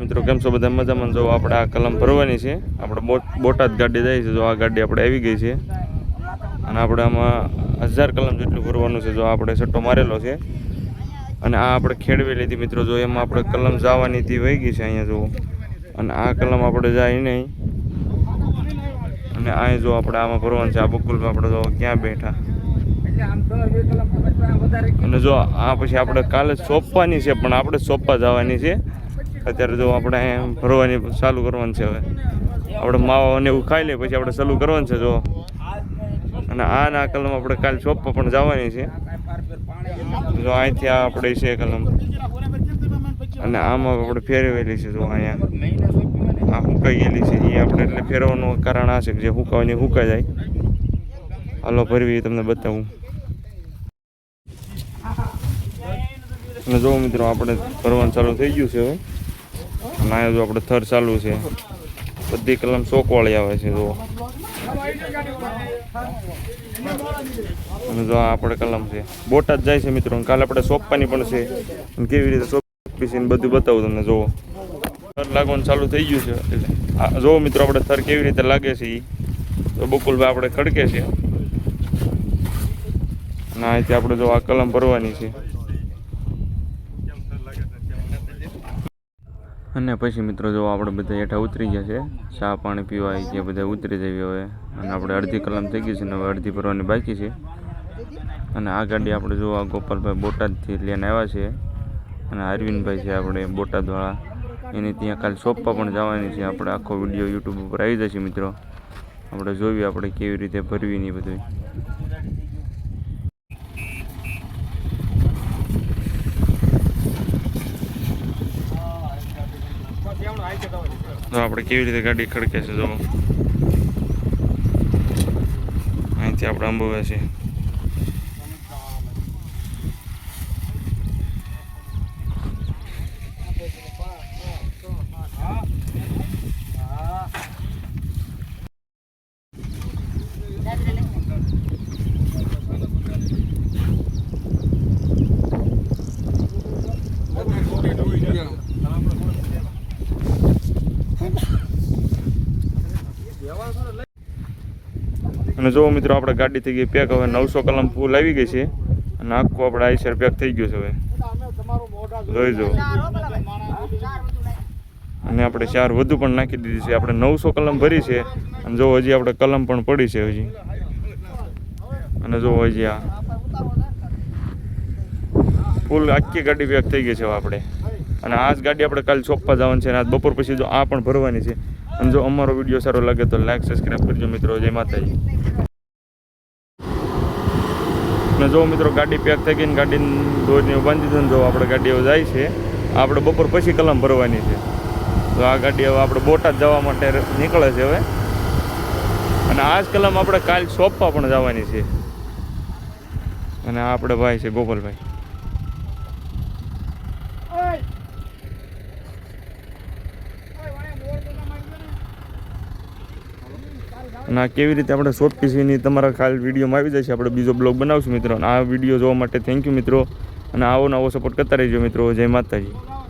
મિત્રો કેમ છો બધા મજામાં? જો આપણે આ કલમ ભરવાની છે, આપણે બોટાદ ગાડી જાય છે. જો આ ગાડી આપણે આવી ગઈ છે અને આપણે આમાં 1000 કલમ જેટલું ભરવાનું છે. જો આપણે સટ્ટો મારેલો છે અને આ આપણે ખેડવી લીધી મિત્રો. જો એમાં આપણે કલમ જવાની હતી વહી ગઈ છે અહીંયા જુઓ. અને આ કલમ આપણે જાય નહીં અને અહીં જો આપણે આમાં ભરવાનું છે. આ બકુલ આપણે જો ક્યાં બેઠા અને જો આ પછી આપણે કાલે સોંપવાની છે, પણ આપણે સોંપવા જવાની છે. અત્યારે જો આપણે ભરવાની ચાલુ કરવાનું છે. હવે આપણે માવા અને એવું ખાઈ લઈએ પછી આપણે ચાલુ કરવાનું છે. જો અને આ કલમ આપણે કાલે સોંપવા પણ જવાની છે. જો અહીંથી આ આપણે છે કલમ અને આમાં આપણે ફેરવેલી છે. જો અહીંયા આ સુકાઈ ગયેલી છે એ આપણે એટલે ફેરવાનું કારણ આ છે કે જે સુકાવાની સુકાઈ જાય. હાલો ભરવી તમને બતાવું. અને જો મિત્રો આપણે ભરવાનું ચાલુ થઈ ગયું છે હવે. અને અહીંયા જો આપણે થર ચાલુ છે. બધી કલમ ચોકવાળી આવે છે જો. અને જો આપણે કલમ છે બોટાદ જાય છે મિત્રો. કાલે આપણે સોંપવાની પણ છે અને કેવી રીતે સોંપી છે બધું બતાવું તમને. જોવો થર લાગવાનું ચાલુ થઈ ગયું છે. એટલે જો મિત્રો આપણે થર કેવી રીતે લાગે છે એ તો બકુલભાઈ આપણે ખડકે છે. અને અહીંથી આપણે જો આ કલમ ભરવાની છે. અને પછી મિત્રો જો આપણે બધા હેઠા ઉતરી ગયા છે. ચા પાણી પીવા આવી ગયા, બધા ઉતરી જઈએ હવે. અને આપણે અડધી કલમ થઈ ગઈ છે ને હવે અડધી ભરવાની બાકી છે. અને આ ગાડી આપણે જો આ ગોપાલભાઈ બોટાદથી લઈને આવ્યા છે અને અરવિંદભાઈ છે આપણે બોટાદવાળા, એની ત્યાં કાલે સોંપવા પણ જવાની છે. આપણે આખો વિડીયો યુટ્યુબ ઉપર આવી જશે મિત્રો. આપણે જોઈએ આપણે કેવી રીતે ભરવી નહીં બધું. તો આપણે કેવી રીતે ગાડી ખડકે છે જો. અહીંથી આપણે અંબોવે છે. અને જો મિત્રો આપણે ગાડી થઈ ગઈ પેક. હવે 900 કલમ ફૂલ આવી ગઈ છે અને આખું આપણે આઈસર પેક થઈ ગયું છે. હવે જોઈ જો. અને આપણે 4 વધુ પણ નાખી દીધી છે. આપણે 900 કલમ ભરી છે અને જો હજી આપણે કલમ પણ પડી છે હજી. અને જો હજી આ ફૂલ આખી ગાડી પેક થઈ ગઈ છે આપણે. અને આ જ ગાડી આપણે કાલે સોંપવા જવાની છે અને આજ બપોર પછી જો આ પણ ભરવાની છે. અને જો અમારો વિડીયો સારો લાગે તો લાઈક સબસ્ક્રાઈબ કરજો મિત્રો. જય માતાજી. અને જો મિત્રો ગાડી પેક થઈ ગઈ ને ગાડીને દોરને બાંધી દીધું. જો આપણે ગાડી હવે જાય છે. આપણે બપોર પછી કલમ ભરવાની છે. તો આ ગાડી હવે આપણે બોટાદ જવા માટે નીકળે છે હવે. અને આ જ કલમ આપણે કાલ સોંપવા પણ જવાની છે. અને આ આપણે ભાઈ છે ગોપાલભાઈ. અને આ કેવી રીતે આપણે સોંપી છે એની તમારા ખાલી વિડીયોમાં આવી જશે. આપણે બીજો બ્લોગ બનાવશું મિત્રો. અને આ વિડીયો જોવા માટે થેન્ક યુ મિત્રો. અને આવો નવો સપોર્ટ કરતા રહેજો મિત્રો. જય માતાજી.